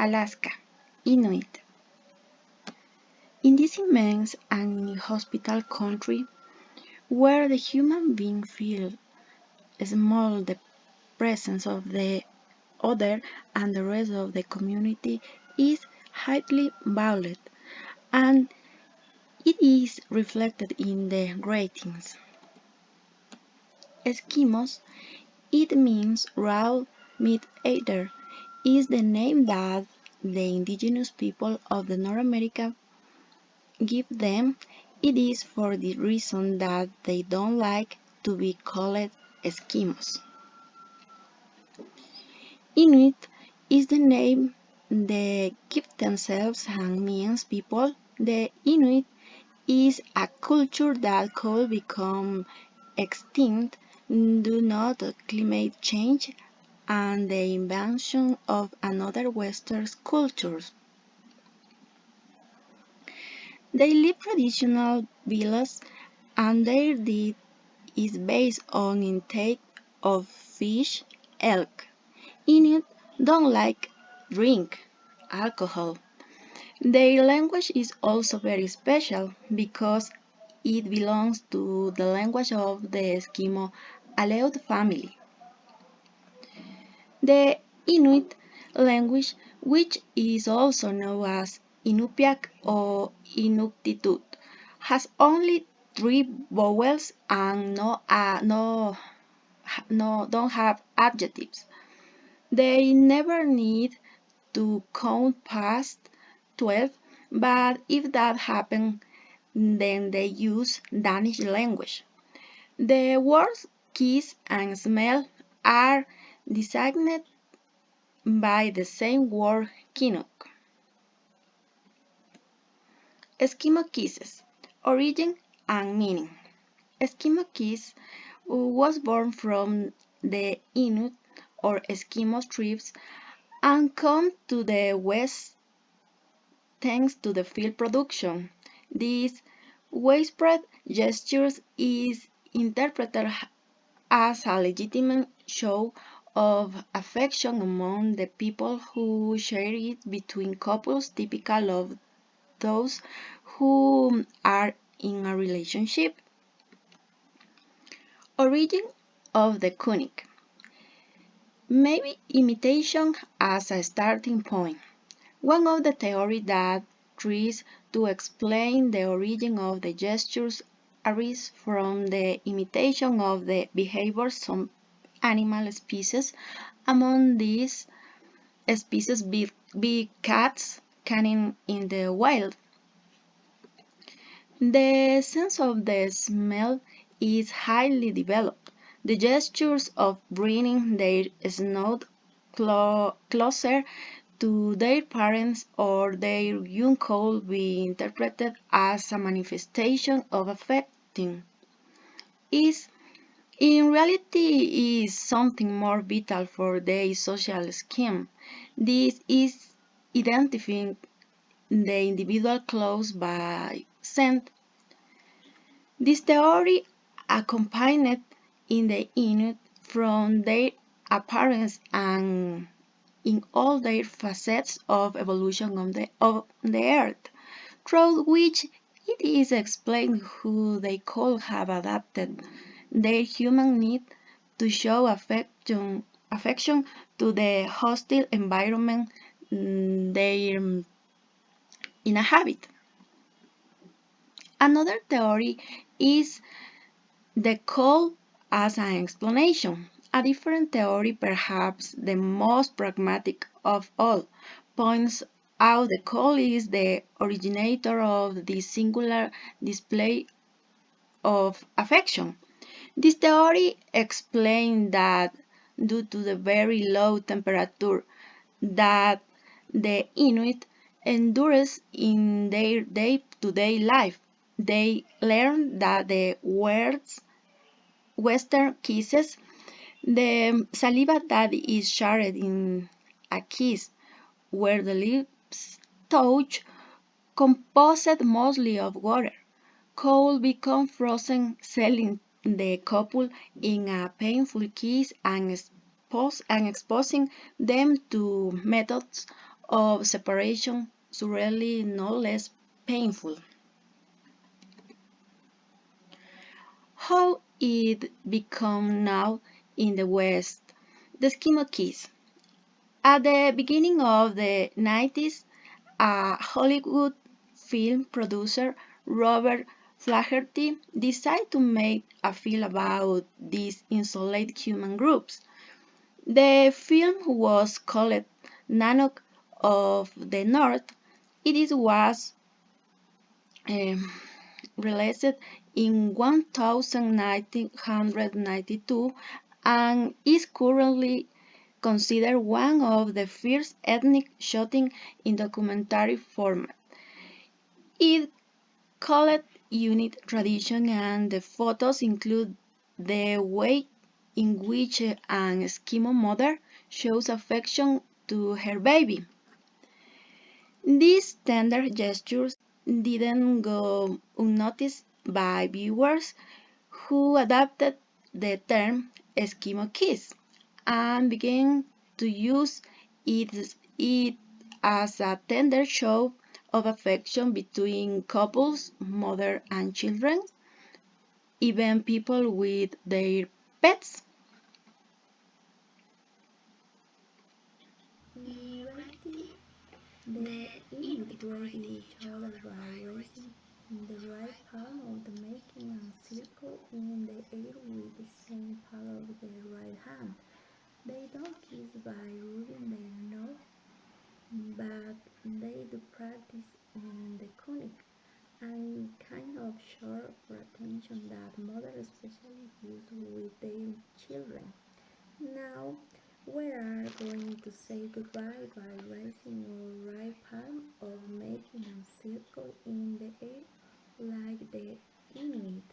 Alaska, Inuit. In this immense and inhospitable country, where the human being feels small, the presence of the other and the rest of the community is highly valued, and it is reflected in the ratings. Eskimos, it means raw meat eater, is the name that the indigenous people of the North America give them. It is for the reason that they don't like to be called Eskimos. Inuit is the name they give themselves and means people. The Inuit is a culture that could become extinct due not to climate change and the invention of another Western cultures. They live traditional villas and their diet is based on intake of fish, elk. Inuit don't like drink alcohol. Their language is also very special because it belongs to the language of the Eskimo Aleut family. The Inuit language, which is also known as Inupiaq or Inuktitut, has only three vowels and don't have adjectives. They never need to count past 12, but if that happens, then they use Danish language. The words kiss and smell are designated by the same word Kinuk. Eskimo kisses, origin and meaning. Eskimo kiss was born from the Inuit or Eskimo tribes and come to the West thanks to the field production. This widespread gesture is interpreted as a legitimate show of affection among the people who share it between couples typical of those who are in a relationship. Origin of the Kunik. Maybe imitation as a starting point. One of the theories that tries to explain the origin of the gestures arises from the imitation of the behavior some animal species. Among these species be cats canine in the wild. The sense of the smell is highly developed. The gestures of bringing their snout closer to their parents or their young could be interpreted as a manifestation of affection. Is in reality is something more vital for their social scheme. This is identifying the individual close by scent. This theory accompanied in the Inuit from their appearance and in all their facets of evolution of the Earth, through which it is explained how they could have adapted their human need to show affection to the hostile environment they inhabit. Another theory is the call as an explanation. A different theory, perhaps the most pragmatic of all, points out the call is the originator of the singular display of affection. This theory explains that due to the very low temperature that the Inuit endures in their day-to-day life, they learn that the words Western kisses, the saliva that is shared in a kiss, where the lips touch, composed mostly of water, could become frozen, selling the couple in a painful kiss and exposing them to methods of separation, surely no less painful. How it become now in the West? The Eskimo kiss. At the beginning of the 90s, a Hollywood film producer, Robert Flaherty, decided to make a film about these isolated human groups. The film was called Nanook of the North. It was um, released in 1992 and is currently considered one of the first ethnic shooting in documentary format. It called Inuit tradition and the photos include the way in which an Eskimo mother shows affection to her baby. These tender gestures didn't go unnoticed by viewers who adopted the term Eskimo kiss and began to use it as a tender show of affection between couples, mother and children, even people with their pets. In reality, the Inuit greet each other by raising the right palm of the making and circle in the air with the same palm of the right hand. They don't kiss by rubbing their nose, but they do practice in the conic and kind of show for attention that mothers especially use with their children. Now, we are going to say goodbye by raising our right palm or making a circle in the air like the Inuit.